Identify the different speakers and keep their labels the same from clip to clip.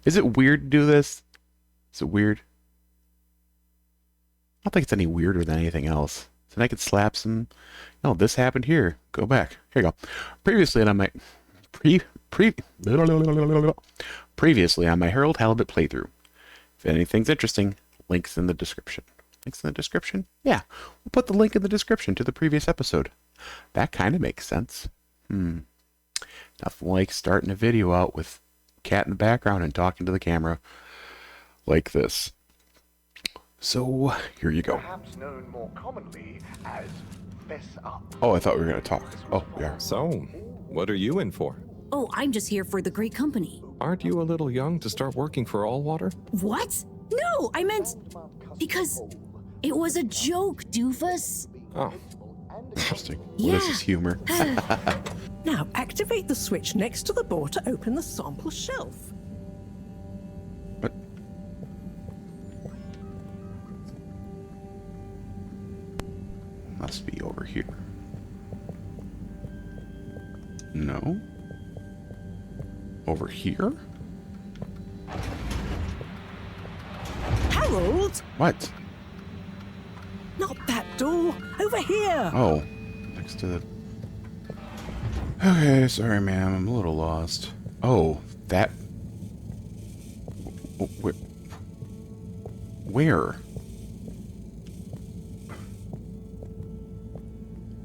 Speaker 1: Is it weird to do this? Is it weird? I don't think it's any weirder than anything else. So I could slap some. No, this happened here. Go back. Here you go. Previously on my previously on my Harold Halibut playthrough. If anything's interesting, links in the description. Links in the description? Yeah, we'll put the link in the description to the previous episode. That kind of makes sense. Nothing like starting a video out with cat in the background and talking to the camera like this. So, here you go.
Speaker 2: Perhaps known more commonly as Fess Up.
Speaker 1: Oh, I thought we were going to talk. Oh, we are.
Speaker 3: So, what are you in for?
Speaker 4: Oh, I'm just here for the great company.
Speaker 3: Aren't you a little young to start working for Allwater?
Speaker 4: What? No, I meant because it was a joke, doofus.
Speaker 3: Oh.
Speaker 1: Interesting.
Speaker 4: Yeah.
Speaker 1: What is this humor?
Speaker 5: Now activate the switch next to the board to open the sample shelf.
Speaker 1: What? Must be over here. No. Over here?
Speaker 5: Harold!
Speaker 1: What?
Speaker 5: Not that door! Over here!
Speaker 1: Oh, next to the... Okay, sorry, ma'am. I'm a little lost. Oh, that... Where?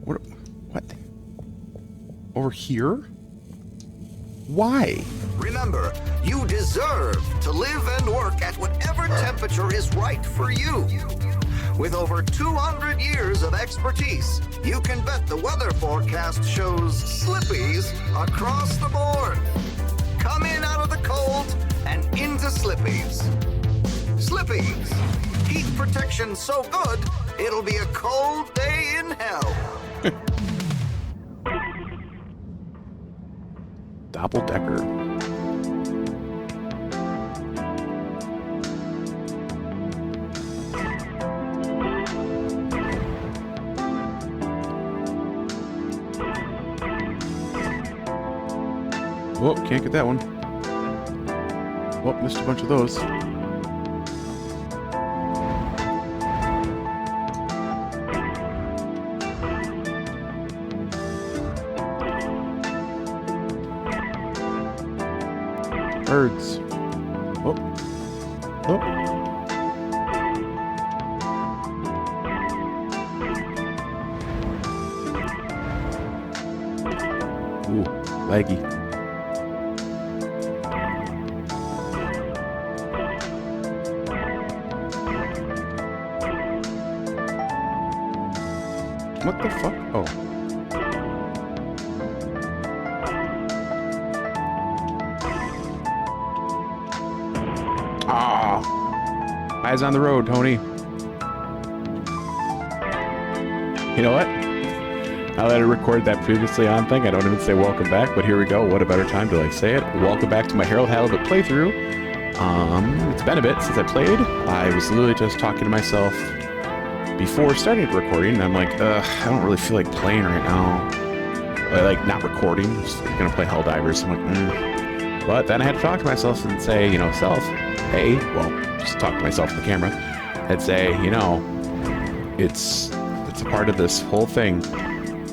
Speaker 1: What? Over here? Why?
Speaker 2: Remember, you deserve to live and work at whatever temperature is right for you. With over 200 years of expertise, you can bet the weather forecast shows slippies across the board. Come in out of the cold and into slippies. Slippies. Heat protection so good, it'll be a cold day in hell.
Speaker 1: Double-decker. Whoop, can't get that one. Whoop, missed a bunch of those. Birds. Oh. Oh. Ooh, laggy. What the fuck? Oh. Ah. Eyes on the road, Tony. You know what? I let her record that previously on thing. I don't even say welcome back, but here we go. What a better time to like say it. Welcome back to my Harold Halibut playthrough. It's been a bit since I played. I was literally just talking to myself before starting recording, and I'm like, I don't really feel like playing right now. Like, not recording. I'm just gonna play Helldivers. I'm like, But then I had to talk to myself and say, you know, self, hey, well, just talk to myself in the camera. I'd say, you know, it's a part of this whole thing.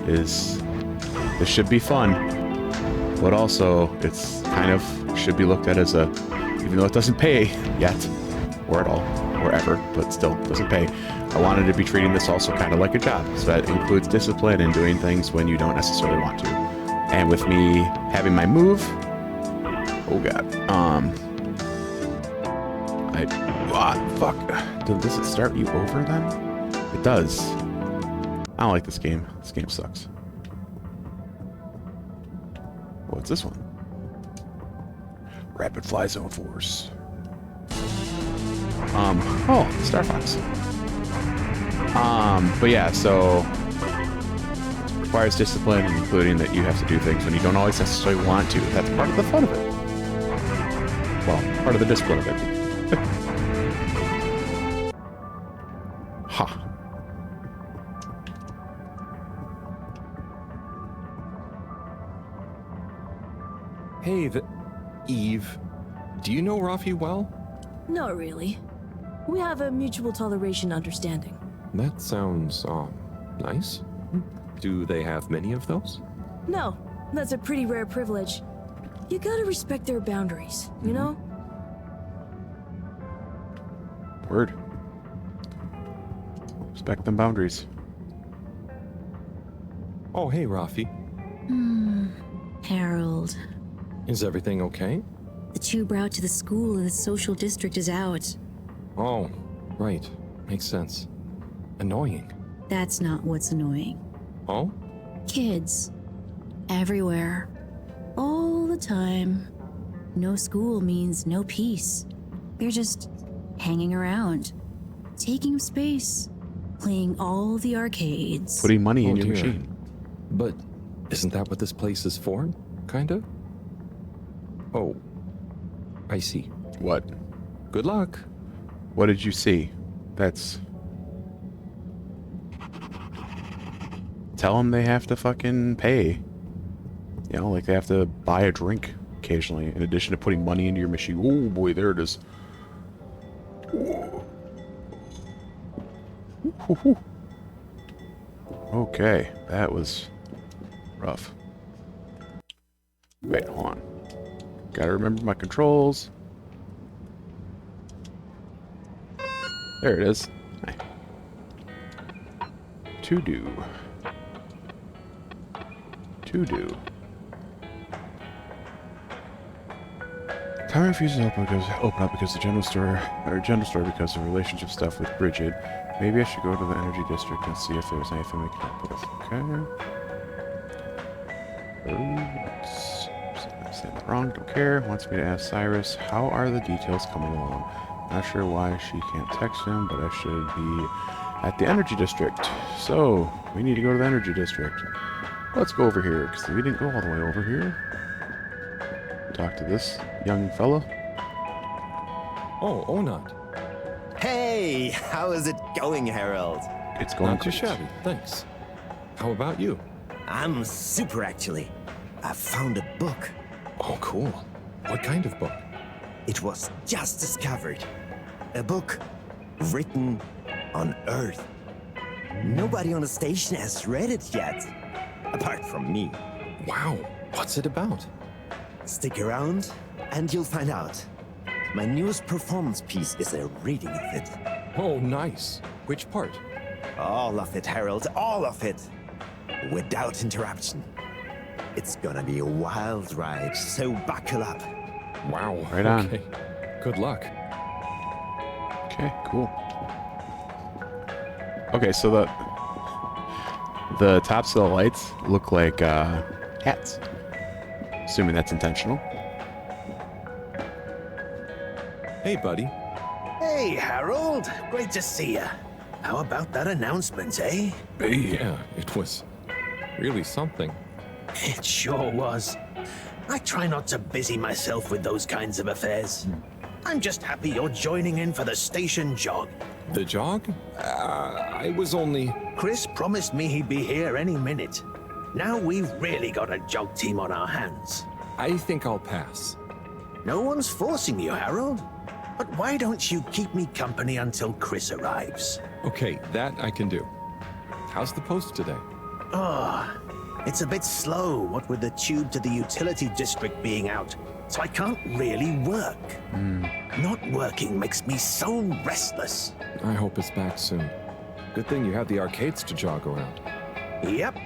Speaker 1: Is this should be fun, but also it's kind of should be looked at as a, even though it doesn't pay yet, or at all, or ever, but still doesn't pay. I wanted to be treating this also kind of like a job. So that includes discipline and doing things when you don't necessarily want to. And with me having my move, oh god, fuck. Does it start you over then? It does. I don't like this game. This game sucks. What's this one? Rapid Fly Zone Force. Oh, Star Fox. But yeah, so it requires discipline, including that you have to do things when you don't always necessarily want to. That's part of the fun of it. Well, part of the discipline of it. Ha.
Speaker 3: Hey, Eve, Do you know Rafi well?
Speaker 4: Not really. We have a mutual toleration understanding.
Speaker 3: That sounds, nice. Do they have many of those?
Speaker 4: No, that's a pretty rare privilege. You gotta respect their boundaries, you know?
Speaker 1: Word. Respect them boundaries.
Speaker 3: Oh, hey, Rafi.
Speaker 4: Harold.
Speaker 3: Is everything okay?
Speaker 4: The tube route to the school in the social district is out.
Speaker 3: Oh, right. Makes sense. Annoying.
Speaker 4: That's not what's annoying.
Speaker 3: Oh?
Speaker 4: Kids. Everywhere. All the time. No school means no peace. They're just hanging around. Taking up space. Playing all the arcades.
Speaker 1: Putting money in
Speaker 3: Oh,
Speaker 1: your
Speaker 3: dear.
Speaker 1: machine.
Speaker 3: But isn't that what this place is for? Kinda? Oh. I see.
Speaker 1: What?
Speaker 3: Good luck.
Speaker 1: What did you see? That's... Tell them they have to fucking pay. You know, like they have to buy a drink occasionally, in addition to putting money into your machine. Oh boy, there it is. Okay, that was rough. Wait, hold on. Gotta remember my controls. There it is. Hi. To do. To do. Time refuses to open up because the general store because of relationship stuff with Brigitte. Maybe I should go to the energy district and see if there's anything we can help with. Okay. Oops. I'm saying that wrong. Don't care. Wants me to ask Cyrus, how are the details coming along? Not sure why she can't text him, but I should be at the energy district. So we need to go to the energy district. Let's go over here because we didn't go all the way over here. Talk to this young fella.
Speaker 3: Oh, Onat.
Speaker 6: Hey, how is it going, Harold?
Speaker 1: It's going
Speaker 3: Not too
Speaker 1: great.
Speaker 3: shabby, thanks. How about you?
Speaker 6: I'm super, actually. I found a book.
Speaker 3: Oh, cool. What kind of book?
Speaker 6: It was just discovered. A book written on Earth. Nobody on the station has read it yet, apart from me.
Speaker 3: Wow, what's it about?
Speaker 6: Stick around, and you'll find out. My newest performance piece is a reading of it.
Speaker 3: Oh, nice. Which part?
Speaker 6: All of it, Harold, all of it. Without interruption. It's gonna be a wild ride, so buckle up.
Speaker 3: Wow.
Speaker 1: Right on.
Speaker 3: Okay. Good luck.
Speaker 1: Okay, cool. Okay, so the tops of the lights look like hats. Assuming that's intentional.
Speaker 3: Hey, buddy.
Speaker 7: Hey, Harold. Great to see you. How about that announcement, eh?
Speaker 3: Yeah, it was really something.
Speaker 7: It sure was. I try not to busy myself with those kinds of affairs. I'm just happy you're joining in for the station jog.
Speaker 3: The jog? I was only...
Speaker 7: Chris promised me he'd be here any minute. Now we've really got a jog team on our hands.
Speaker 3: I think I'll pass.
Speaker 7: No one's forcing you, Harold. But why don't you keep me company until Chris arrives?
Speaker 3: Okay, that I can do. How's the post today?
Speaker 7: It's a bit slow, what with the tube to the utility district being out, so I can't really work. Not working makes me so restless.
Speaker 3: I hope it's back soon. Good thing you have the arcades to jog around.
Speaker 7: Yep,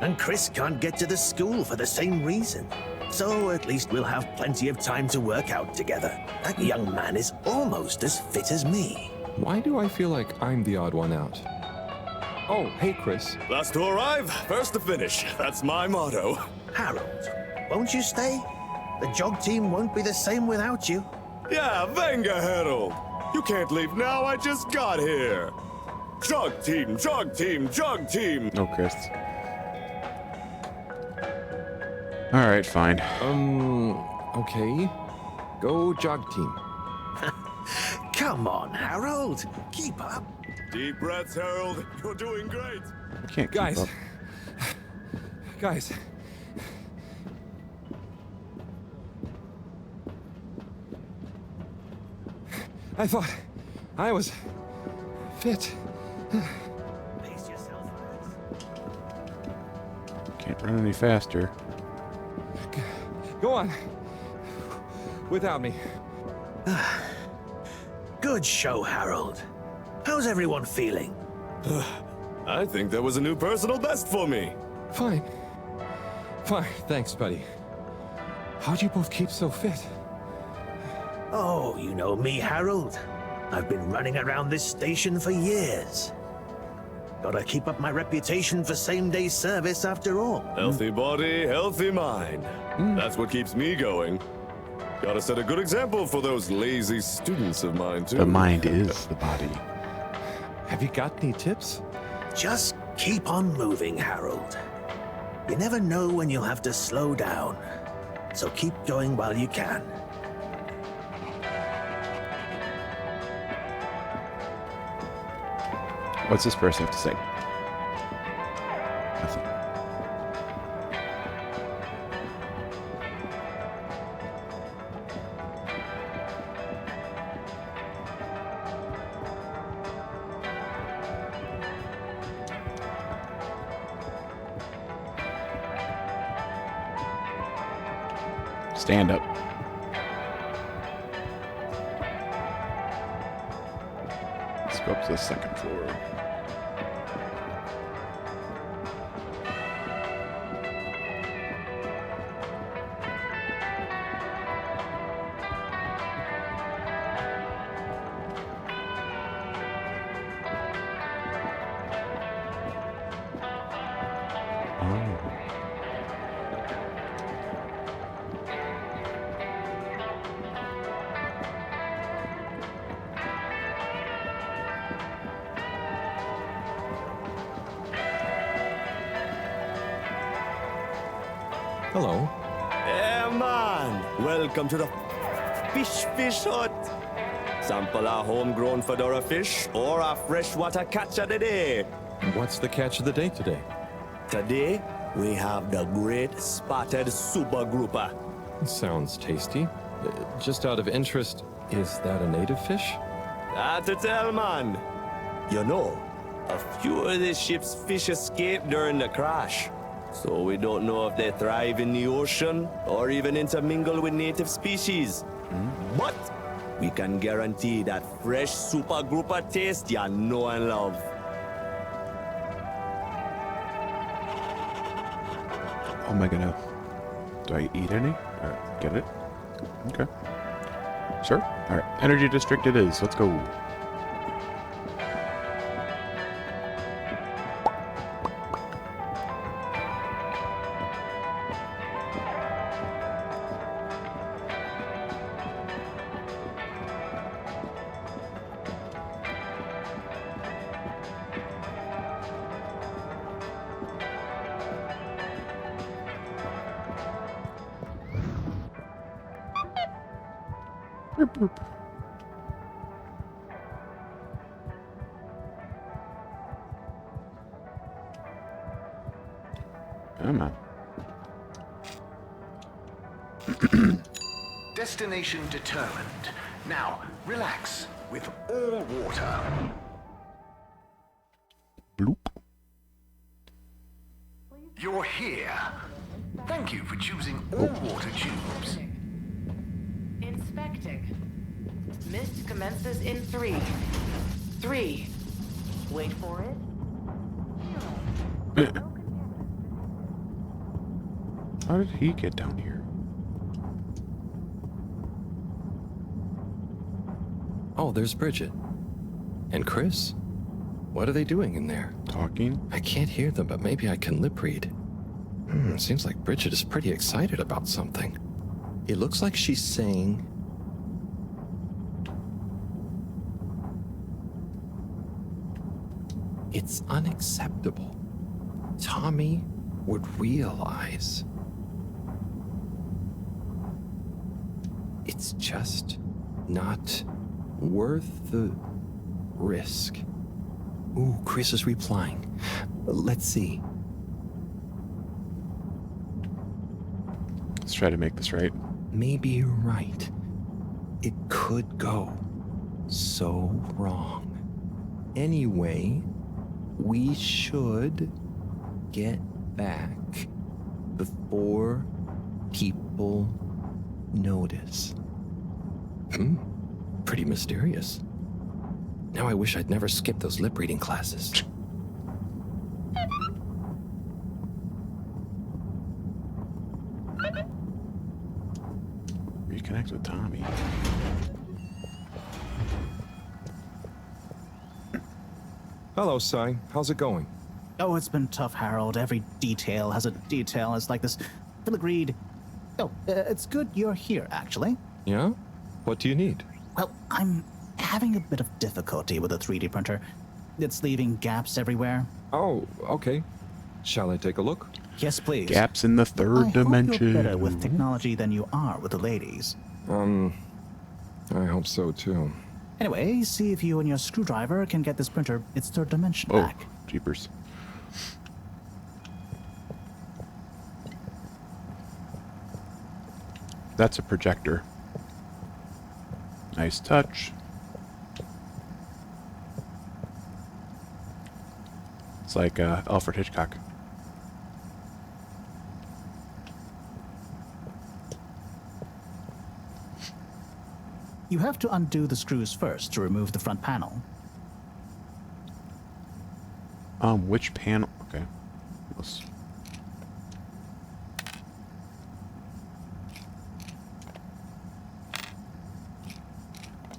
Speaker 7: and Chris can't get to the school for the same reason. So at least we'll have plenty of time to work out together. That young man is almost as fit as me.
Speaker 3: Why do I feel like I'm the odd one out? Oh, hey, Chris.
Speaker 8: Last to arrive, first to finish. That's my motto.
Speaker 7: Harold, won't you stay? The jog team won't be the same without you.
Speaker 8: Yeah, venga, Harold. You can't leave now, I just got here. Jog team, jog team, jog team.
Speaker 1: No, Chris. Alright, fine.
Speaker 3: Okay. Go jog team.
Speaker 7: Come on, Harold. Keep up.
Speaker 8: Deep breaths, Harold. You're doing great.
Speaker 1: I can't keep
Speaker 3: Guys.
Speaker 1: up.
Speaker 3: I thought I was fit.
Speaker 7: Pace yourself,
Speaker 1: Can't run any faster.
Speaker 3: Go on. Without me.
Speaker 7: Good show, Harold. How's everyone feeling?
Speaker 8: I think that was a new personal best for me.
Speaker 3: Fine. Fine, thanks, buddy. How'd you both keep so fit?
Speaker 7: Oh, you know me, Harold. I've been running around this station for years. Gotta keep up my reputation for same-day service after all.
Speaker 8: Healthy body, healthy mind. That's what keeps me going. Gotta set a good example for those lazy students of mine, too.
Speaker 1: The mind is the body.
Speaker 3: Have you got any tips?
Speaker 7: Just keep on moving, Harold. You never know when you'll have to slow down. So keep going while you can.
Speaker 1: What's this person have to say? Nothing. Stand up. Let's go up to the second floor.
Speaker 3: Hello.
Speaker 8: Yeah, man. Welcome to the fish hut. Sample a homegrown fedora fish or a freshwater catch of the day.
Speaker 3: What's the catch of the day today?
Speaker 8: Today, we have the great spotted super grouper.
Speaker 3: Sounds tasty. Just out of interest, is that a native fish?
Speaker 8: Hard to tell, man. You know, a few of the ship's fish escaped during the crash. So we don't know if they thrive in the ocean or even intermingle with native species. But we can guarantee that fresh super grouper taste you know and love.
Speaker 1: Oh my god. Do I eat any? Get it? Okay. Sure. Alright. Energy district it is. Let's go. Come on.
Speaker 9: Destination determined. Now, relax with all water.
Speaker 1: Bloop.
Speaker 9: You're here. Thank you for choosing all water tubes.
Speaker 10: Inspecting. Mist commences in 3. 3. Wait for it.
Speaker 1: How did he get down here?
Speaker 3: Oh, there's Brigitte. And Chris? What are they doing in there?
Speaker 1: Talking?
Speaker 3: I can't hear them, but maybe I can lip read. Seems like Brigitte is pretty excited about something. It looks like she's saying... It's unacceptable. Tommy would realize. It's just not worth the risk. Ooh, Chris is replying. Let's see.
Speaker 1: Let's try to make this right.
Speaker 3: Maybe you're right. It could go So wrong. Anyway, we should get back before people notice. Pretty mysterious. Now I wish I'd never skipped those lip reading classes.
Speaker 1: Reconnect with Tommy.
Speaker 3: Hello, Sai. How's it going?
Speaker 11: Oh, it's been tough, Harold. Every detail has a detail. It's like this filigreed. Oh, it's good you're here, actually.
Speaker 3: Yeah? What do you need?
Speaker 11: Well, I'm having a bit of difficulty with the 3D printer. It's leaving gaps everywhere.
Speaker 3: Oh, okay. Shall I take a look?
Speaker 11: Yes, please.
Speaker 1: Gaps in the third dimension.
Speaker 11: I hope you're better with technology than you are with the ladies.
Speaker 3: I hope so too.
Speaker 11: Anyway, see if you and your screwdriver can get this printer its third dimension
Speaker 1: Oh,
Speaker 11: back.
Speaker 1: jeepers. That's a projector. Nice touch. It's like Alfred Hitchcock.
Speaker 11: You have to undo the screws first to remove the front panel.
Speaker 1: Which panel? Okay. Let's...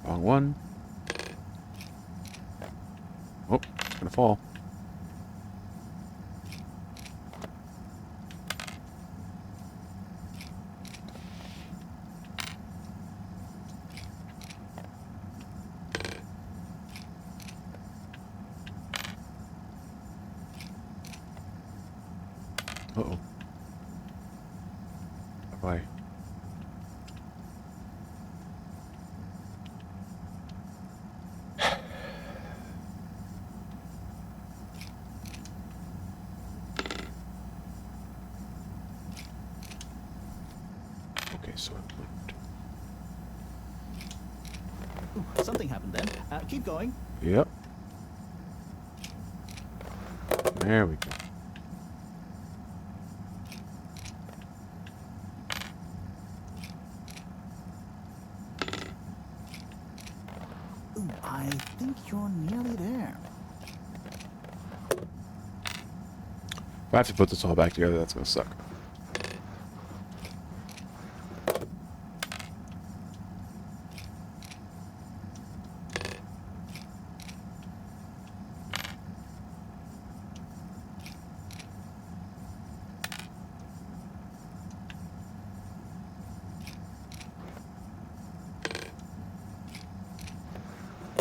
Speaker 1: Wrong one. Oh, it's gonna fall. Uh-oh. Bye. Okay, so it moved.
Speaker 11: Ooh, something happened then. Keep going.
Speaker 1: Yep. There we go.
Speaker 11: Ooh, I think you're nearly there.
Speaker 1: If I have to put this all back together, that's gonna suck.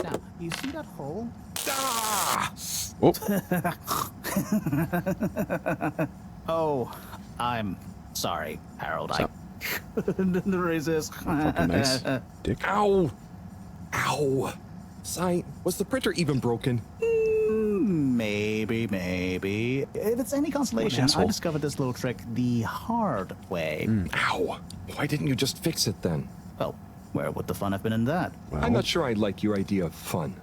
Speaker 11: Now, you see that hole?
Speaker 1: Oh,
Speaker 11: Oh, I'm sorry, Harold.
Speaker 1: So-
Speaker 11: I couldn't resist.
Speaker 1: fucking nice dick.
Speaker 3: Ow! Ow! Sai, was the printer even broken?
Speaker 11: Maybe. If it's any consolation, I
Speaker 1: asshole.
Speaker 11: discovered this little trick the hard way.
Speaker 3: Ow! Why didn't you just fix it then?
Speaker 11: Well, where would the fun have been in that?
Speaker 3: I'm not sure I like your idea of fun.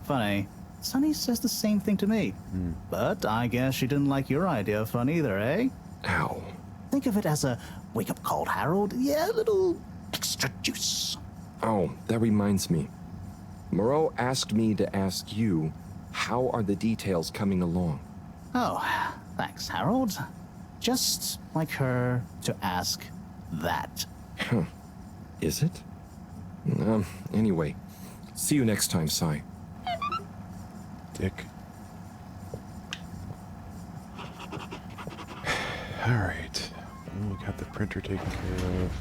Speaker 11: Funny. Sunny says the same thing to me. But I guess she didn't like your idea of fun either, eh?
Speaker 3: Ow.
Speaker 11: Think of it as a wake-up call, Harold. Yeah, a little extra juice.
Speaker 3: Oh, that reminds me. Moreau asked me to ask you, how are the details coming along?
Speaker 11: Oh, thanks, Harold. Just like her to ask that.
Speaker 3: Is it? Anyway, see you next time, Sai.
Speaker 1: Dick. Alright. Well, we got the printer taken care of.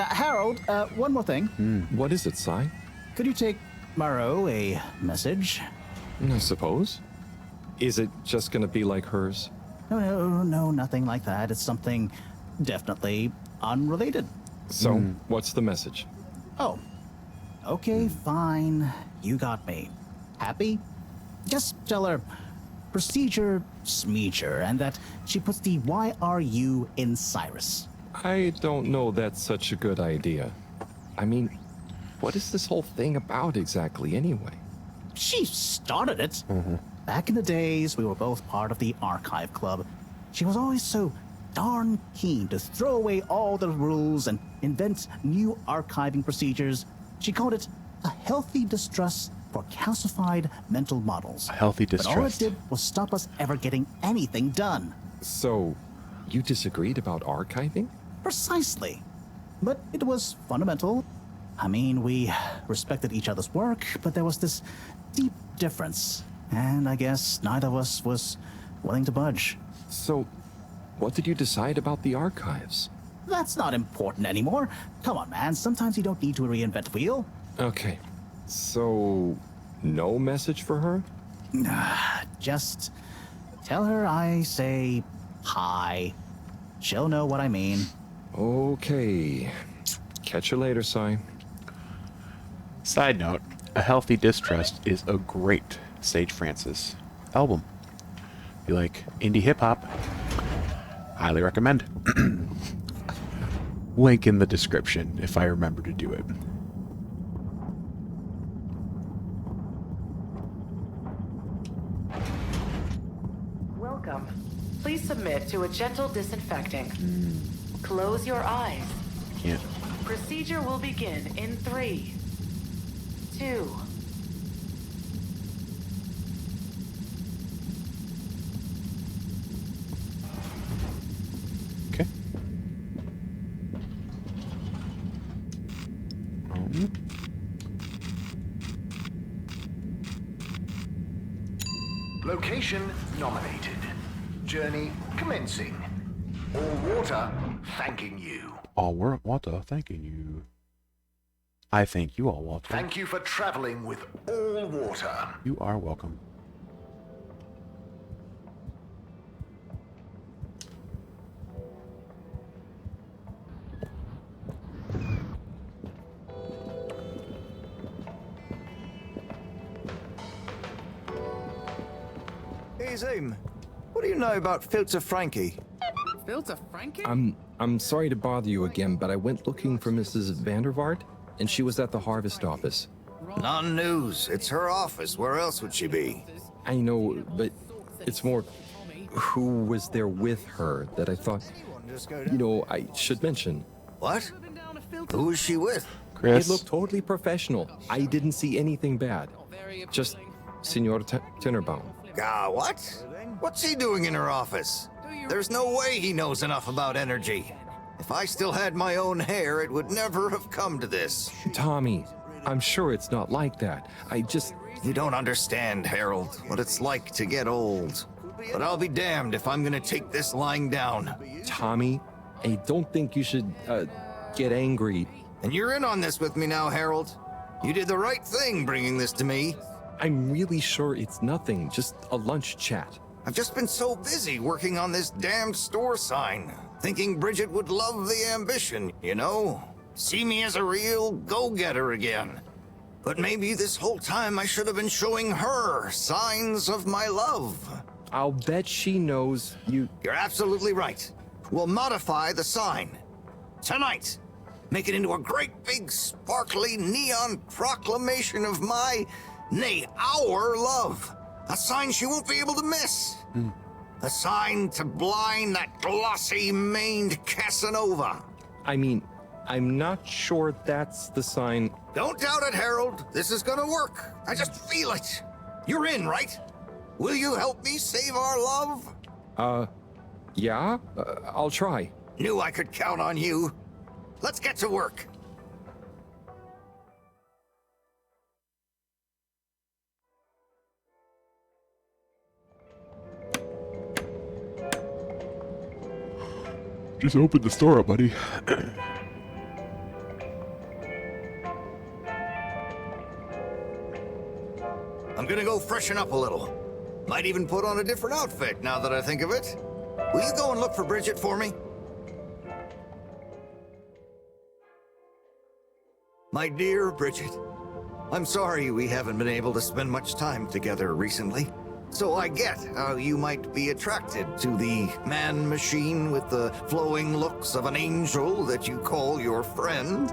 Speaker 11: Harold, one more thing.
Speaker 3: What is it, Sai?
Speaker 11: Could you take Moreau a message?
Speaker 3: I suppose. Is it just gonna be like hers?
Speaker 11: No, nothing like that. It's something definitely unrelated.
Speaker 3: So, what's the message?
Speaker 11: Oh, okay, fine. You got me. Happy? Just tell her procedure smeecher and that she puts the YRU in Cyrus.
Speaker 3: I don't know that's such a good idea. I mean, what is this whole thing about exactly anyway?
Speaker 11: She started it. Back in the days, we were both part of the archive club. She was always so darn keen to throw away all the rules and invent new archiving procedures. She called it a healthy distrust for calcified mental models.
Speaker 1: A healthy
Speaker 11: But all it
Speaker 1: distrust.
Speaker 11: did was stop us ever getting anything done.
Speaker 3: So, you disagreed about archiving?
Speaker 11: Precisely. But it was fundamental. I mean, we respected each other's work, but there was this deep difference. And I guess neither of us was willing to budge.
Speaker 3: So, what did you decide about the archives?
Speaker 11: That's not important anymore. Come on, man. Sometimes you don't need to reinvent the wheel.
Speaker 3: Okay. So, no message for her?
Speaker 11: Just tell her I say hi. She'll know what I mean.
Speaker 3: Okay. Catch you later, Sai.
Speaker 1: Side note, A Healthy Distrust is a great Sage Francis album. If you like indie hip-hop, highly recommend. Link in the description if I remember to do it.
Speaker 10: Welcome. Please submit to a gentle disinfecting. Close your eyes.
Speaker 1: Can't.
Speaker 10: Procedure will begin in 3, 2.
Speaker 1: Okay.
Speaker 9: Location nominated. Journey commencing. All water thanking you.
Speaker 1: All water, thanking you. I thank you all, Walter.
Speaker 9: Thank you for traveling with all water.
Speaker 1: You are welcome.
Speaker 2: Hey, Zoom. What do you know about Filter Frankie?
Speaker 12: Filter Frankie?
Speaker 3: I'm sorry to bother you again, but I went looking for Mrs. Vandervaart, and she was at the harvest office.
Speaker 2: Non-news. It's her office. Where else would she be?
Speaker 3: I know, but it's more who was there with her that I thought, you know, I should mention.
Speaker 2: What? Who is she with?
Speaker 1: Chris.
Speaker 3: It looked totally professional. I didn't see anything bad. Just Senor Tenenbaum.
Speaker 2: What? What's he doing in her office? There's no way he knows enough about energy. If I still had my own hair, it would never have come to this.
Speaker 3: Tommy, I'm sure it's not like that.
Speaker 2: You don't understand, Harold, what it's like to get old. But I'll be damned if I'm gonna take this lying down.
Speaker 3: Tommy, I don't think you should, get angry.
Speaker 2: And you're in on this with me now, Harold. You did the right thing bringing this to me.
Speaker 3: I'm really sure it's nothing, just a lunch chat.
Speaker 2: I've just been so busy working on this damned store sign, thinking Brigitte would love the ambition, you know? See me as a real go-getter again. But maybe this whole time I should have been showing her signs of my love.
Speaker 3: I'll bet she knows you...
Speaker 2: You're absolutely right. We'll modify the sign. Tonight. Make it into a great big sparkly neon proclamation of my, nay, our love. A sign she won't be able to miss. A sign to blind that glossy-maned Casanova.
Speaker 3: I mean, I'm not sure that's the sign.
Speaker 2: Don't doubt it, Harold. This is gonna work. I just feel it. You're in, right? Will you help me save our love?
Speaker 3: Yeah? I'll try.
Speaker 2: Knew I could count on you. Let's get to work.
Speaker 1: Just open the store up, buddy.
Speaker 2: I'm gonna go freshen up a little. Might even put on a different outfit now that I think of it. Will you go and look for Brigitte for me? My dear Brigitte, I'm sorry we haven't been able to spend much time together recently. So I get how you might be attracted to the man-machine with the flowing looks of an angel that you call your friend.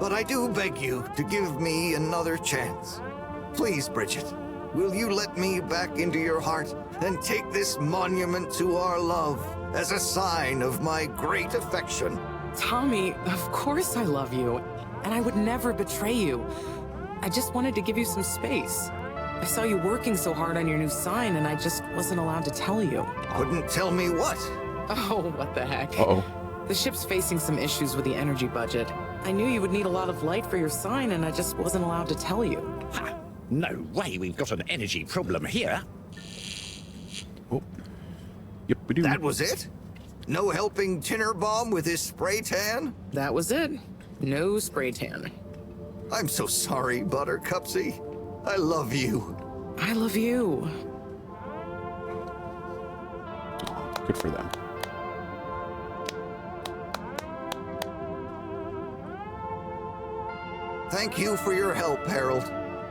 Speaker 2: but I do beg you to give me another chance. Please, Brigitte, will you let me back into your heart and take this monument to our love as a sign of my great affection?
Speaker 12: Tommy, of course I love you, and I would never betray you. I just wanted to give you some space. I saw you working so hard on your new sign, and I just wasn't allowed to tell you.
Speaker 2: Couldn't tell me what?
Speaker 12: Oh, what the heck.
Speaker 1: Uh-oh.
Speaker 12: The ship's facing some issues with the energy budget. I knew you would need a lot of light for your sign, and I just wasn't allowed to tell you.
Speaker 7: Ha! No way we've got an energy problem here.
Speaker 1: Oh. Yep, we do.
Speaker 2: That was it? No helping Tinnerbomb with his spray tan?
Speaker 12: That was it. No spray tan.
Speaker 2: I'm so sorry, Buttercupsy. I love you.
Speaker 12: I love you.
Speaker 1: Good for them.
Speaker 2: Thank you for your help, Harold.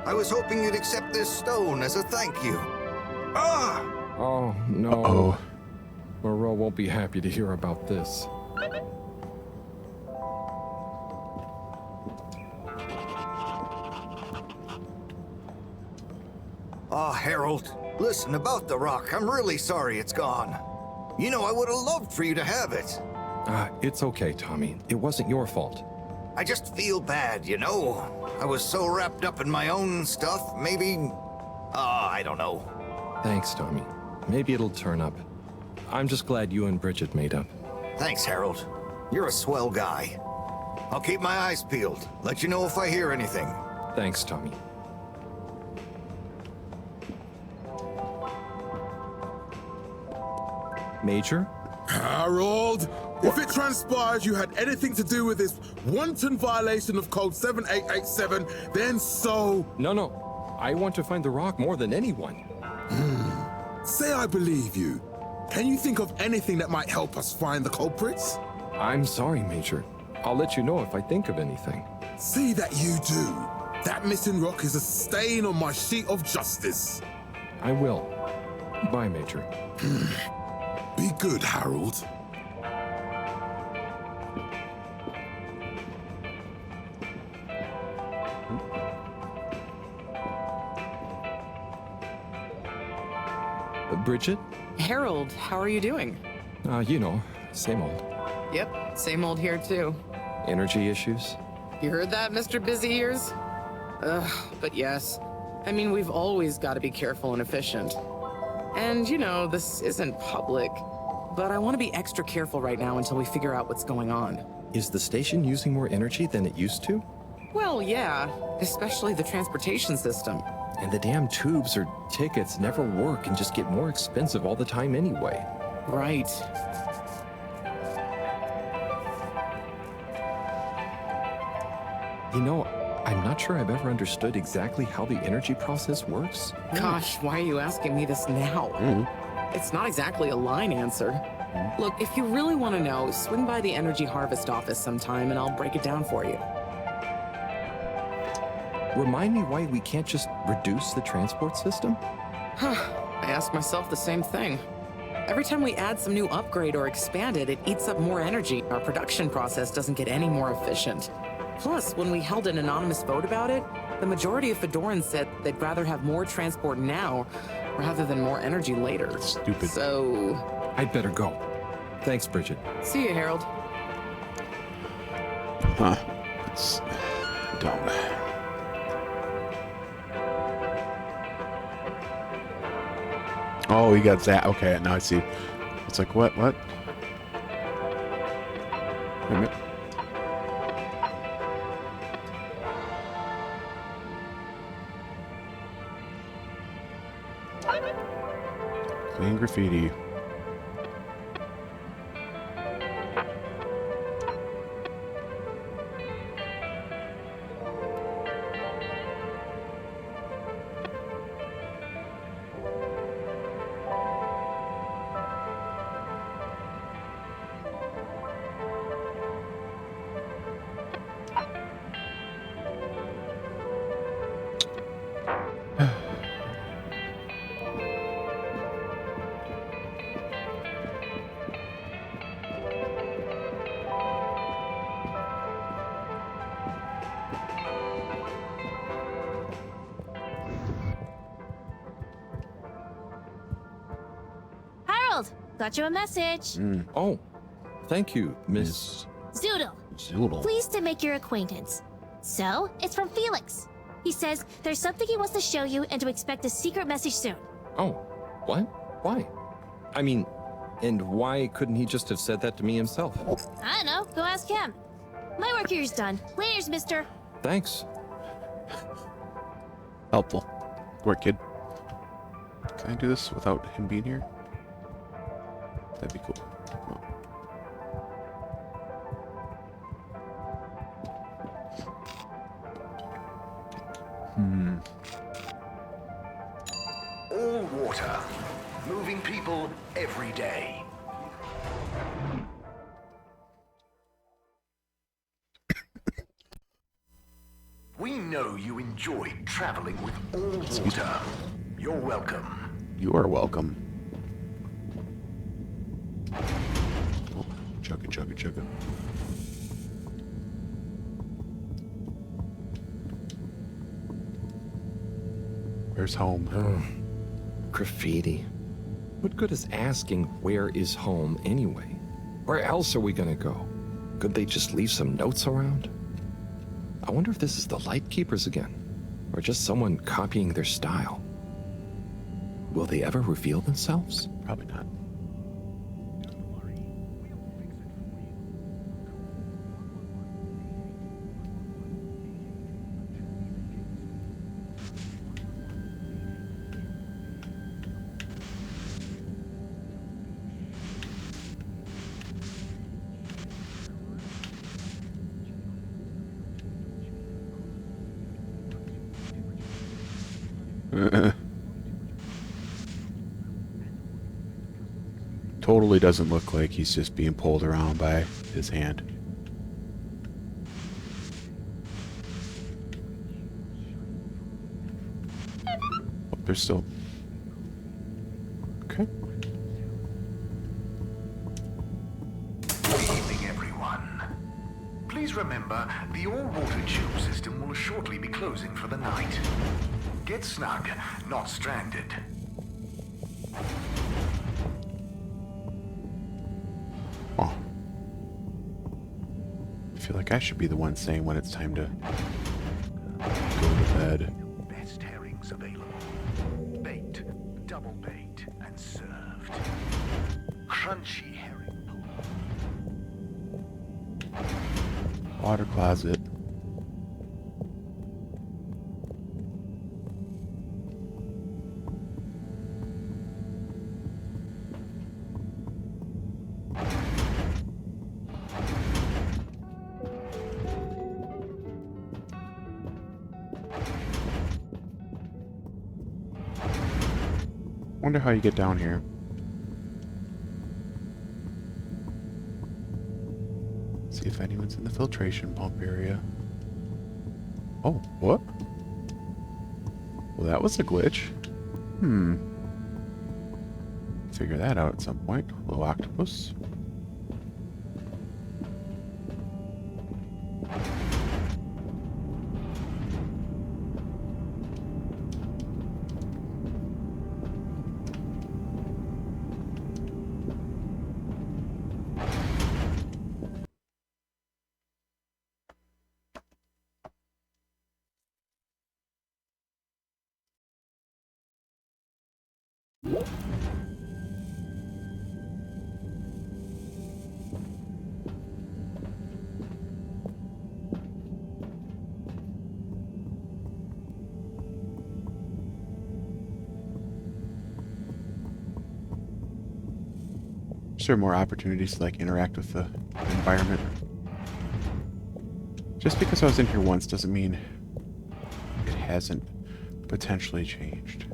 Speaker 2: I was hoping you'd accept this stone as a thank you. Ah!
Speaker 3: Oh, no.
Speaker 1: Uh-oh.
Speaker 3: Moreau won't be happy to hear about this.
Speaker 2: Ah, Harold, listen, about the rock, I'm really sorry it's gone. You know, I would have loved for you to have it.
Speaker 3: It's okay, Tommy. It wasn't your fault.
Speaker 2: I just feel bad, you know? I was so wrapped up in my own stuff, maybe... I don't know.
Speaker 3: Thanks, Tommy. Maybe it'll turn up. I'm just glad you and Brigitte made up.
Speaker 2: Thanks, Harold. You're a swell guy. I'll keep my eyes peeled. Let you know if I hear anything.
Speaker 3: Thanks, Tommy. Major?
Speaker 13: Harold, if it transpires you had anything to do with this wanton violation of code 7887, then so...
Speaker 3: No. I want to find the rock more than anyone.
Speaker 13: Say I believe you. Can you think of anything that might help us find the culprits?
Speaker 3: I'm sorry, Major. I'll let you know if I think of anything.
Speaker 13: See that you do. That missing rock is a stain on my sheet of justice.
Speaker 3: I will. Bye, Major.
Speaker 13: Be good, Harold.
Speaker 3: Brigitte?
Speaker 12: Harold, how are you doing?
Speaker 3: You know, same old.
Speaker 12: Yep, same old here too.
Speaker 3: Energy issues?
Speaker 12: You heard that, Mr. Busy Ears? But yes. I mean, we've always got to be careful and efficient. And, you know, this isn't public, but I want to be extra careful right now until we figure out what's going on.
Speaker 3: Is the station using more energy than it used to?
Speaker 12: Well, yeah, especially the transportation system.
Speaker 3: And the damn tubes or tickets never work and just get more expensive all the time anyway.
Speaker 12: Right.
Speaker 3: You know, I'm not sure I've ever understood exactly how the energy process works.
Speaker 12: Gosh, why are you asking me this now? It's not exactly a line answer. Look, if you really want to know, swing by the Energy Harvest office sometime and I'll break it down for you.
Speaker 3: Remind me why we can't just reduce the transport system?
Speaker 12: I ask myself the same thing. Every time we add some new upgrade or expand it, it eats up more energy. Our production process doesn't get any more efficient. Plus, when we held an anonymous vote about it, the majority of Fedorans said they'd rather have more transport now rather than more energy later.
Speaker 1: Stupid.
Speaker 12: So...
Speaker 3: I'd better go. Thanks, Brigitte.
Speaker 12: See you, Harold.
Speaker 1: Huh. It's dumb. Oh, he got that. Okay, now I see. It's like, what? Wait a minute. Clean graffiti.
Speaker 14: got you a message.
Speaker 3: Oh, thank you, Miss...
Speaker 14: Zoodle.
Speaker 1: Zoodle.
Speaker 14: Pleased to make your acquaintance. So, it's from Felix. He says there's something he wants to show you and to expect a secret message soon.
Speaker 3: Oh, what? Why? I mean, and why couldn't he just have said that to me himself?
Speaker 14: I don't know. Go ask him. My work here's done. Laters, mister.
Speaker 3: Thanks.
Speaker 1: Helpful. Good work, kid. Can I do this without him being here? That'd be cool.
Speaker 9: All water. Moving people every day. We know you enjoyed traveling with all water. You're welcome.
Speaker 1: You are welcome. Oh, chugga, chugga, chugga. Where's home?
Speaker 3: Graffiti. What good is asking where is home anyway? Where else are we gonna go? Could they just leave some notes around? I wonder if this is the Lightkeepers again, or just someone copying their style. Will they ever reveal themselves?
Speaker 1: Probably not. Totally doesn't look like he's just being pulled around by his hand. Oh, there's still... Okay.
Speaker 9: Good evening, everyone. Please remember, the all-water tube system will shortly be closing for the night. Get snug, not stranded.
Speaker 1: Oh. I feel like I should be the one saying when it's time to go to bed.
Speaker 9: Best herrings available. Baked, double baked, and served. Crunchy herring.
Speaker 1: Water closet. Wonder how you get down here. See if anyone's in the filtration pump area. Oh, what? Well, that was a glitch. Figure that out at some point. Little octopus. Is there more opportunities to like interact with the environment? Just because I was in here once doesn't mean it hasn't potentially changed.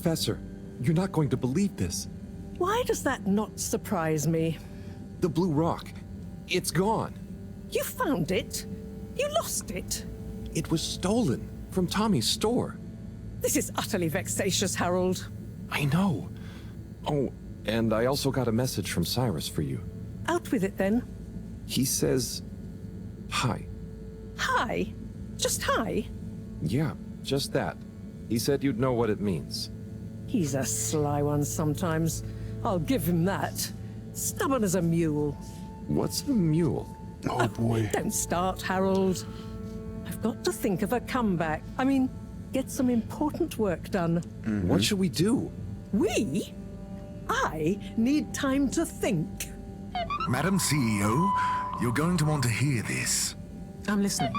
Speaker 3: Professor, you're not going to believe this.
Speaker 5: Why does that not surprise me?
Speaker 3: The blue rock. It's gone.
Speaker 5: You found it? You lost it?
Speaker 3: It was stolen from Tommy's store.
Speaker 5: This is utterly vexatious, Harold.
Speaker 3: I know. Oh, and I also got a message from Cyrus for you.
Speaker 5: Out with it, then.
Speaker 3: He says, hi.
Speaker 5: Hi? Just hi?
Speaker 3: Yeah, just that. He said you'd know what it means.
Speaker 5: He's a sly one sometimes. I'll give him that. Stubborn as a mule.
Speaker 3: What's a mule?
Speaker 1: Oh boy.
Speaker 5: Don't start, Harold. I've got to think of a comeback. I mean, get some important work done.
Speaker 3: What should we do?
Speaker 5: We? I need time to think.
Speaker 9: Madam CEO, you're going to want to hear this.
Speaker 15: I'm listening.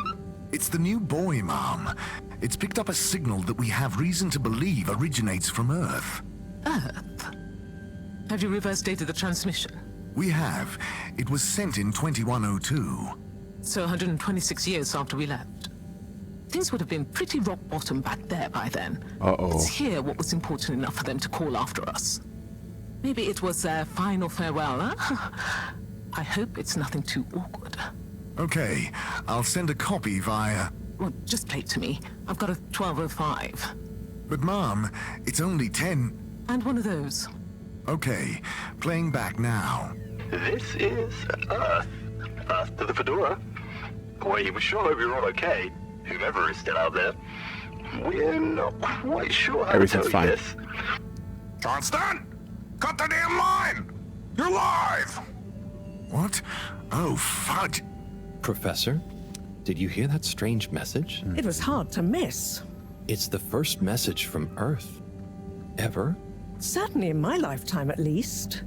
Speaker 9: It's the new boy, Mom. It's picked up a signal that we have reason to believe originates from Earth.
Speaker 15: Earth? Have you reverse dated the transmission?
Speaker 9: We have. It was sent in 2102.
Speaker 15: So 126 years after we left. Things would have been pretty rock bottom back there by then.
Speaker 1: Uh-oh.
Speaker 15: Let's hear what was important enough for them to call after us. Maybe it was their final farewell, huh? I hope it's nothing too awkward.
Speaker 9: Okay, I'll send a copy via...
Speaker 15: Well, just play it to me. I've got a 1205.
Speaker 9: But Mom, it's only 10...
Speaker 15: And one of those.
Speaker 9: Okay, playing back now.
Speaker 16: This is Earth. Earth to the Fedora. We sure hope you're all okay, whomever is still out there. We're not quite sure how
Speaker 1: Everything's
Speaker 16: to tell
Speaker 1: fine.
Speaker 16: you this.
Speaker 13: Johnston! Cut the damn line! You're live!
Speaker 9: What? Oh, fudge.
Speaker 3: Professor, did you hear that strange message?
Speaker 5: It was hard to miss.
Speaker 3: It's the first message from Earth. Ever?
Speaker 5: Certainly in my lifetime, at least.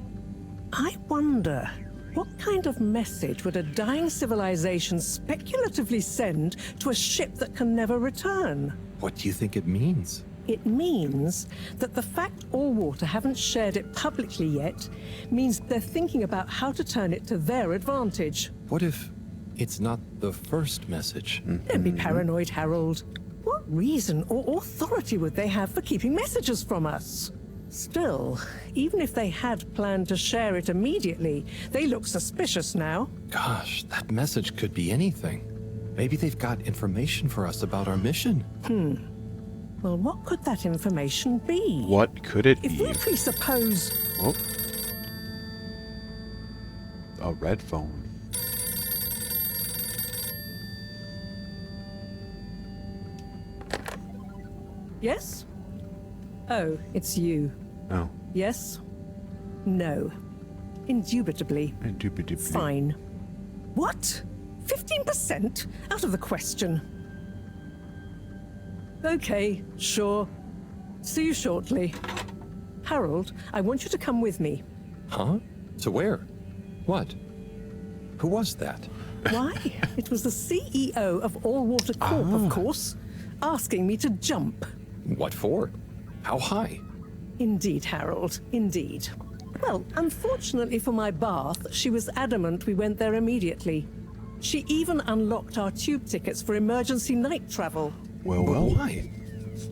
Speaker 5: I wonder, what kind of message would a dying civilization speculatively send to a ship that can never return?
Speaker 3: What do you think it means?
Speaker 5: It means that the fact Allwater haven't shared it publicly yet means they're thinking about how to turn it to their advantage.
Speaker 3: What if it's not the first message?
Speaker 5: Don't be paranoid, Harold. What reason or authority would they have for keeping messages from us? Still, even if they had planned to share it immediately, they look suspicious now.
Speaker 3: Gosh, that message could be anything. Maybe they've got information for us about our mission.
Speaker 5: Well, what could that information be?
Speaker 1: What could it
Speaker 5: If
Speaker 1: be?
Speaker 5: we presuppose...
Speaker 1: Oh. A red phone.
Speaker 5: Yes? Oh, it's you.
Speaker 1: Oh.
Speaker 5: Yes? No. Indubitably.
Speaker 1: Indubitably.
Speaker 5: Fine. What? 15%? Out of the question. Okay, sure. See you shortly. Harold, I want you to come with me.
Speaker 3: Huh? To where? What? Who was that?
Speaker 5: Why? It was the CEO of Allwater Corp, of course, asking me to jump.
Speaker 3: What for? How high?
Speaker 5: Indeed, Harold, indeed. Well, unfortunately for my bath, she was adamant we went there immediately. She even unlocked our tube tickets for emergency night travel.
Speaker 1: Well,
Speaker 3: But
Speaker 1: well.
Speaker 3: why?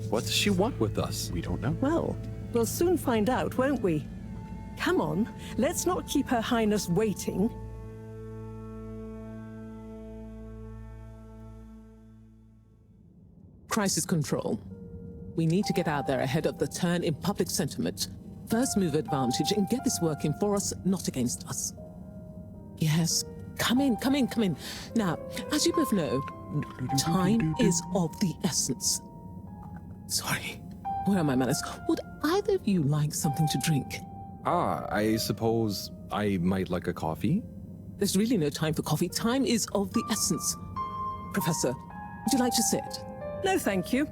Speaker 3: What does she want with us?
Speaker 1: We don't know.
Speaker 5: Well, we'll soon find out, won't we? Come on, let's not keep Her Highness waiting.
Speaker 15: Crisis control. We need to get out there ahead of the turn in public sentiment. First move advantage and get this working for us, not against us. Yes, come in, come in, come in. Now, as you both know, time is of the essence. Sorry, where are my manners? Would either of you like something to drink?
Speaker 3: I suppose I might like a coffee?
Speaker 15: There's really no time for coffee. Time is of the essence. Professor, would you like to sit?
Speaker 5: No, thank you.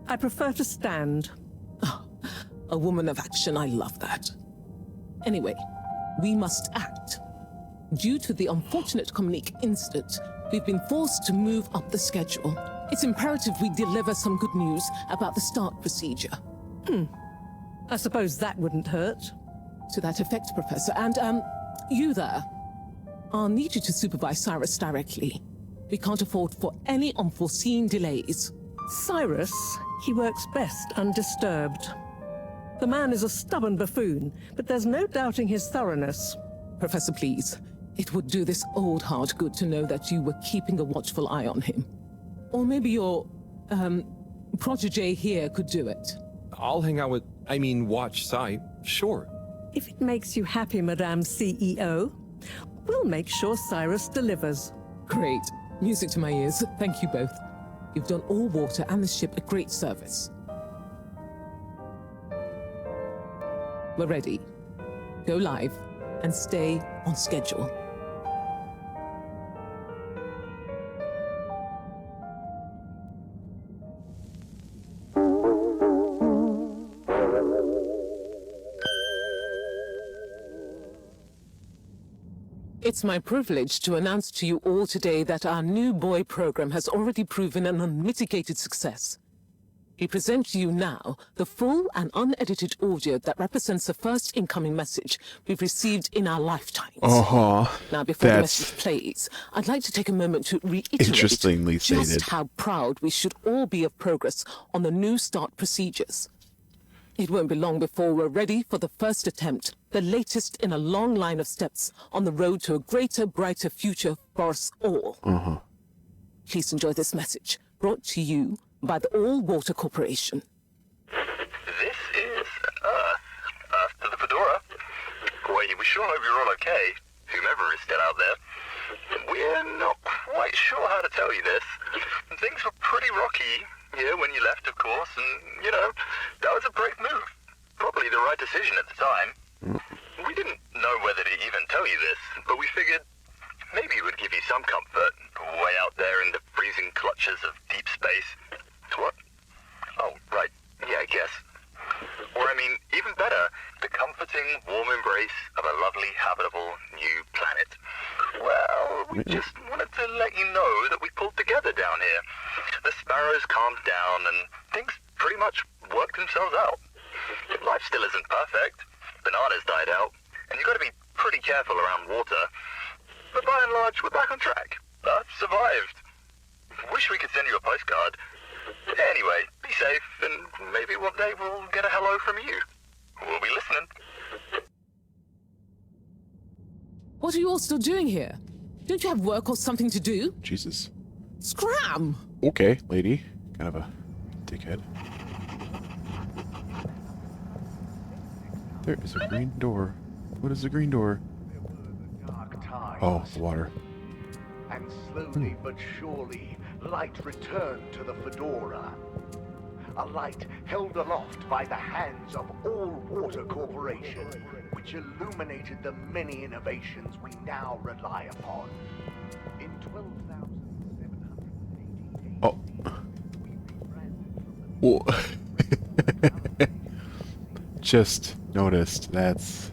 Speaker 5: I prefer to stand.
Speaker 15: Oh, a woman of action, I love that. Anyway, we must act. Due to the unfortunate Communique incident, we've been forced to move up the schedule. It's imperative we deliver some good news about the start procedure.
Speaker 5: I suppose that wouldn't hurt.
Speaker 15: To that effect, Professor. And, you there. I'll need you to supervise Cyrus directly. We can't afford for any unforeseen delays.
Speaker 5: Cyrus, he works best undisturbed. The man is a stubborn buffoon, but there's no doubting his thoroughness.
Speaker 15: Professor, please. It would do this old heart good to know that you were keeping a watchful eye on him. Or maybe your, protege here could do it.
Speaker 3: I'll hang out with, watch Sai, sure.
Speaker 5: If it makes you happy, Madame CEO, we'll make sure Cyrus delivers.
Speaker 15: Great. Music to my ears. Thank you both. You've done all water and the ship a great service. We're ready. Go live and stay on schedule. It's my privilege to announce to you all today that our new boy program has already proven an unmitigated success. We present to you now the full and unedited audio that represents the first incoming message we've received in our lifetimes. Now, before the message plays, I'd like to take a moment to reiterate just how proud we should all be of progress on the New Start procedures. It won't be long before we're ready for the first attempt, the latest in a long line of steps on the road to a greater, brighter future for us all. Please enjoy this message, brought to you by the All Water Corporation.
Speaker 16: This is Earth to the Fedora. We sure hope you're all okay, whomever is still out there. We're not quite sure how to tell you this. Things were pretty rocky here when you left, of course, and, that was a brave move. Probably the right decision at the time. We didn't know whether to even tell you this, but we figured maybe it would give you some comfort way out there in the freezing clutches of deep space. What? Oh, right. Yeah, I guess. Or, even better, the comforting, warm embrace of a lovely, habitable new planet. Well, we just wanted to let you know that we pulled together down here. The sparrows calmed down and things pretty much worked themselves out. Life still isn't perfect. Bananas died out, and you've got to be pretty careful around water. But by and large, we're back on track. I've survived. Wish we could send you a postcard. Anyway, be safe, and maybe one day we'll get a hello from you. We'll be listening.
Speaker 15: What are you all still doing here? Don't you have work or something to do?
Speaker 1: Jesus.
Speaker 15: Scram!
Speaker 1: Okay, lady. Kind of a dickhead. There is a green door. What is the green door? Oh, the water.
Speaker 9: And slowly but surely, light returned to the Fedora. A light held aloft by the hands of All Water Corporation, which illuminated the many innovations we now rely upon. In 12,788...
Speaker 1: Oh. Whoa. Just noticed. That's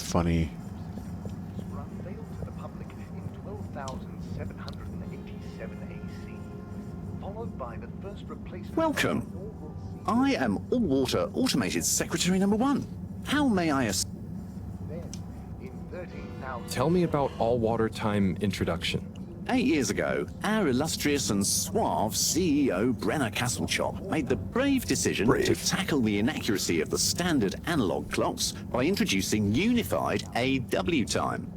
Speaker 1: funny.
Speaker 9: Unveiled to the public in 12,787 AC, followed by the first replacement...
Speaker 17: Welcome. I am All Water Automated Secretary number 1. How may I assist?
Speaker 3: Tell me about All Water Time introduction.
Speaker 17: 8 years ago, our illustrious and suave CEO, Brenner Castlechop, made the brave decision to tackle the inaccuracy of the standard analog clocks by introducing unified AW time.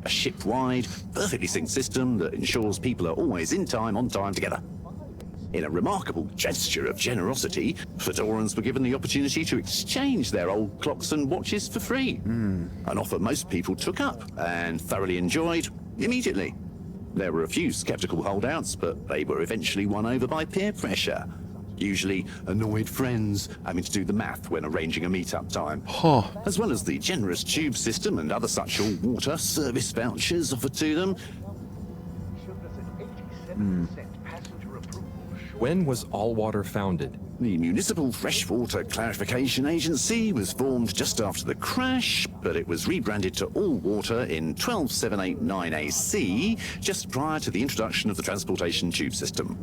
Speaker 17: A ship-wide, perfectly synced system that ensures people are always in time, on time, together. In a remarkable gesture of generosity, Fedorans were given the opportunity to exchange their old clocks and watches for free. An offer most people took up and thoroughly enjoyed immediately. There were a few skeptical holdouts, but they were eventually won over by peer pressure. Usually annoyed friends having to do the math when arranging a meet-up time. As well as the generous tube system and other such all water service vouchers offered to them.
Speaker 3: When was All Water founded?
Speaker 17: The Municipal Freshwater Clarification Agency was formed just after the crash, but it was rebranded to All Water in 12789 AC, just prior to the introduction of the transportation tube system.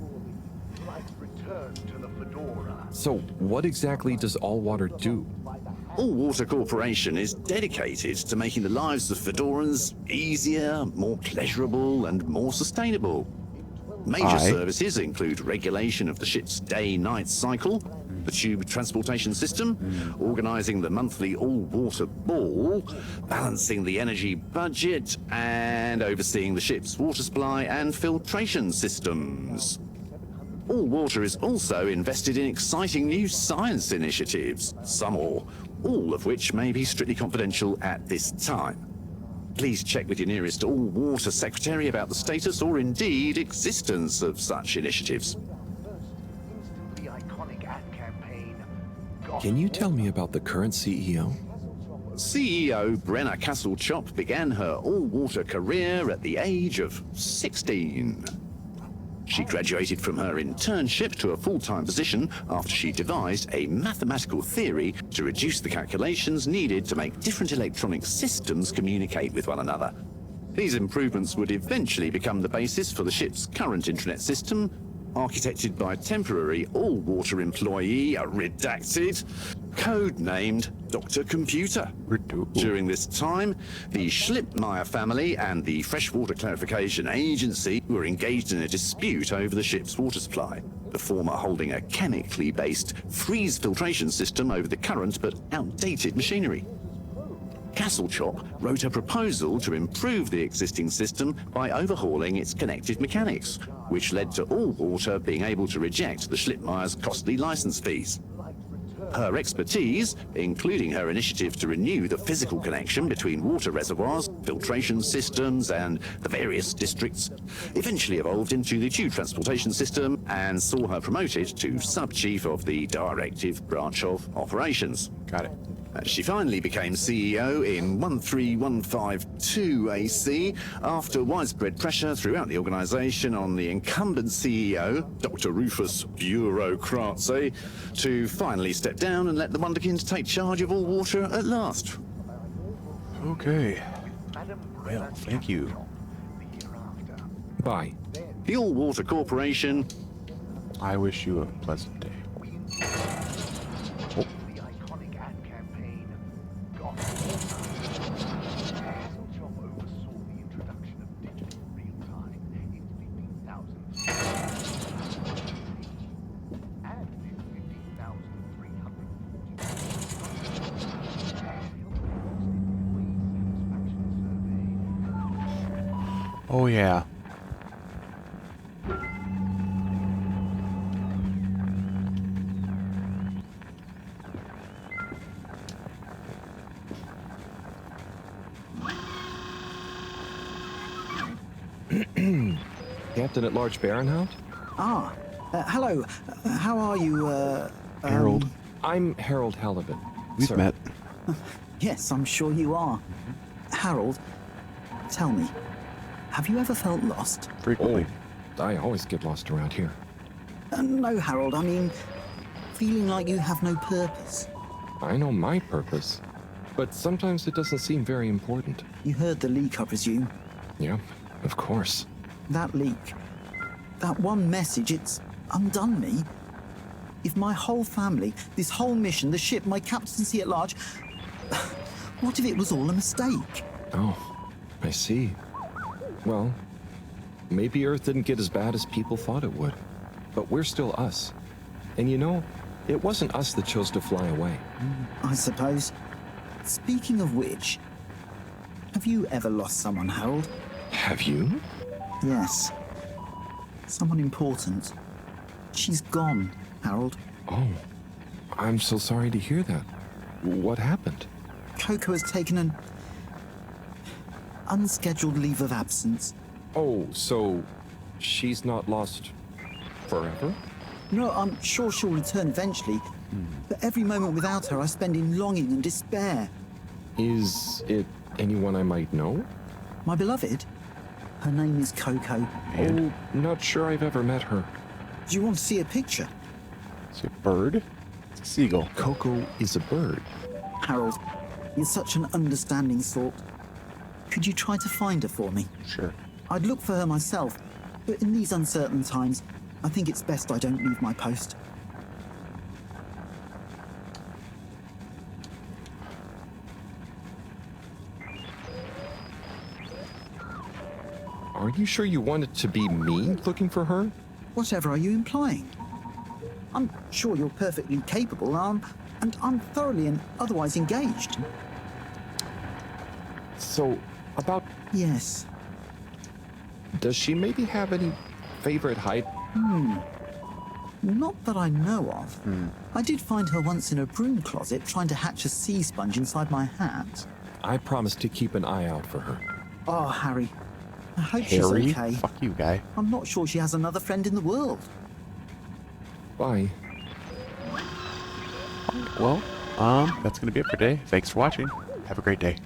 Speaker 3: So, what exactly does All Water do?
Speaker 17: All Water Corporation is dedicated to making the lives of Fedorans easier, more pleasurable, and more sustainable. Major services include regulation of the ship's day-night cycle, the tube transportation system, organising the monthly all-water ball, balancing the energy budget, and overseeing the ship's water supply and filtration systems. All Water is also invested in exciting new science initiatives, some or all of which may be strictly confidential at this time. Please check with your nearest All Water secretary about the status or indeed existence of such initiatives.
Speaker 3: Can you tell me about the current CEO?
Speaker 17: CEO Brenna Castle-Chop began her all-water career at the age of 16. She graduated from her internship to a full-time position after she devised a mathematical theory to reduce the calculations needed to make different electronic systems communicate with one another. These improvements would eventually become the basis for the ship's current intranet system, architected by temporary all-water employee, redacted, codenamed Dr. Computer. During this time, the Schlippmeyer family and the Freshwater Clarification Agency were engaged in a dispute over the ship's water supply, the former holding a chemically based freeze filtration system over the current but outdated machinery. Castle-Chop wrote a proposal to improve the existing system by overhauling its connected mechanics, which led to All Water being able to reject the Schlippmeyer's costly license fees. Her expertise, including her initiative to renew the physical connection between water reservoirs, filtration systems, and the various districts, eventually evolved into the tube transportation system and saw her promoted to sub-chief of the directive branch of operations.
Speaker 1: Got it.
Speaker 17: She finally became CEO in 13152 AC after widespread pressure throughout the organization on the incumbent CEO, Dr. Rufus Bureaucratse, to finally step down and let the Wonderkins take charge of All Water at last.
Speaker 1: Okay. Well, thank you.
Speaker 3: Bye.
Speaker 17: The All Water Corporation.
Speaker 1: I wish you a pleasant day. Oh. Oh yeah.
Speaker 3: Captain at Large Baronhound?
Speaker 11: Ah, hello. How are you,
Speaker 1: Harold.
Speaker 3: I'm Harold Halibut.
Speaker 1: We've met.
Speaker 11: Yes, I'm sure you are. Harold, tell me, have you ever felt lost?
Speaker 1: Frequently.
Speaker 3: Oh, I always get lost around here.
Speaker 11: No, Harold, I mean, feeling like you have no purpose.
Speaker 3: I know my purpose, but sometimes it doesn't seem very important.
Speaker 11: You heard the leak, I presume?
Speaker 3: Yeah, of course.
Speaker 11: That leak, that one message, it's undone me. If my whole family, this whole mission, the ship, my captaincy at large, what if it was all a mistake?
Speaker 3: Oh, I see. Well, maybe Earth didn't get as bad as people thought it would. But we're still us. And you know, it wasn't us that chose to fly away.
Speaker 11: I suppose. Speaking of which, have you ever lost someone, Harold?
Speaker 3: Have you?
Speaker 11: Yes. Someone important. She's gone, Harold.
Speaker 3: Oh, I'm so sorry to hear that. What happened?
Speaker 11: Coco has taken an unscheduled leave of absence.
Speaker 3: Oh, so she's not lost forever?
Speaker 11: No, I'm sure she'll return eventually. But every moment without her I spend in longing and despair.
Speaker 3: Is it anyone I might know?
Speaker 11: My beloved? Her name is Coco.
Speaker 3: Oh, not sure I've ever met her.
Speaker 11: Do you want to see a picture?
Speaker 1: It's a bird? It's a seagull.
Speaker 3: Coco is a bird.
Speaker 11: Harold, you're such an understanding sort. Could you try to find her for me?
Speaker 1: Sure.
Speaker 11: I'd look for her myself, but in these uncertain times, I think it's best I don't leave my post.
Speaker 3: Are you sure you want it to be me looking for her?
Speaker 11: Whatever are you implying? I'm sure you're perfectly capable, and I'm thoroughly and otherwise engaged.
Speaker 3: So, about...
Speaker 11: Yes.
Speaker 3: Does she maybe have any favorite height?
Speaker 11: Not that I know of. I did find her once in a broom closet trying to hatch a sea sponge inside my hat.
Speaker 3: I promise to keep an eye out for her.
Speaker 11: Oh, Harry. I hope
Speaker 1: Harry?
Speaker 11: she's okay.
Speaker 1: Fuck you, guy.
Speaker 11: I'm not sure she has another friend in the world.
Speaker 3: Bye.
Speaker 1: Well, that's gonna be it for today. Thanks for watching. Have a great day.